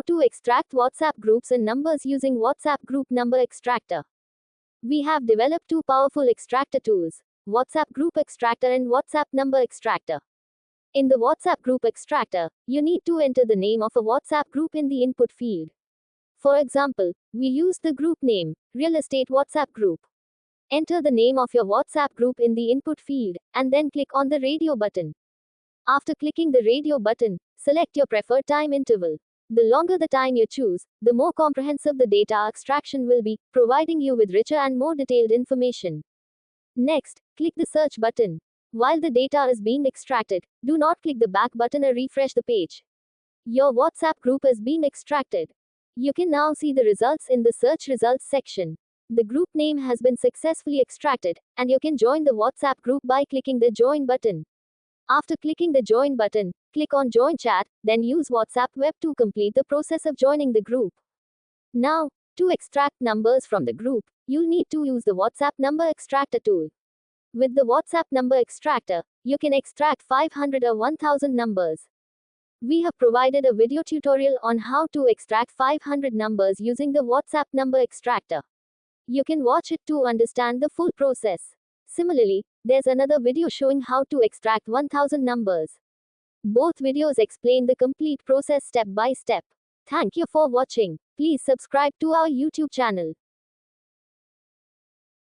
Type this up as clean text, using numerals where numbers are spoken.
to extract WhatsApp groups and numbers using WhatsApp Group Number Extractor. We have developed two powerful extractor tools, WhatsApp Group Extractor and WhatsApp Number Extractor. In the WhatsApp Group Extractor, you need to enter the name of a WhatsApp group in the input field. For example, we use the group name, Real Estate WhatsApp Group. Enter the name of your WhatsApp group in the input field, and then click on the radio button. After clicking the radio button, select your preferred time interval. The longer the time you choose, the more comprehensive the data extraction will be, providing you with richer and more detailed information. Next, click the search button. While the data is being extracted, do not click the back button or refresh the page. Your WhatsApp group is being extracted. You can now see the results in the search results section. The group name has been successfully extracted, and you can join the WhatsApp group by clicking the join button. After clicking the join button, click on join chat, then use WhatsApp web to complete the process of joining the group. Now, to extract numbers from the group, you'll need to use the WhatsApp number extractor tool. With the WhatsApp number extractor, you can extract 500 or 1000 numbers. We have provided a video tutorial on how to extract 500 numbers using the WhatsApp number extractor. You can watch it to understand the full process. Similarly, there's another video showing how to extract 1000 numbers. Both videos explain the complete process step by step. Thank you for watching. Please subscribe to our YouTube channel.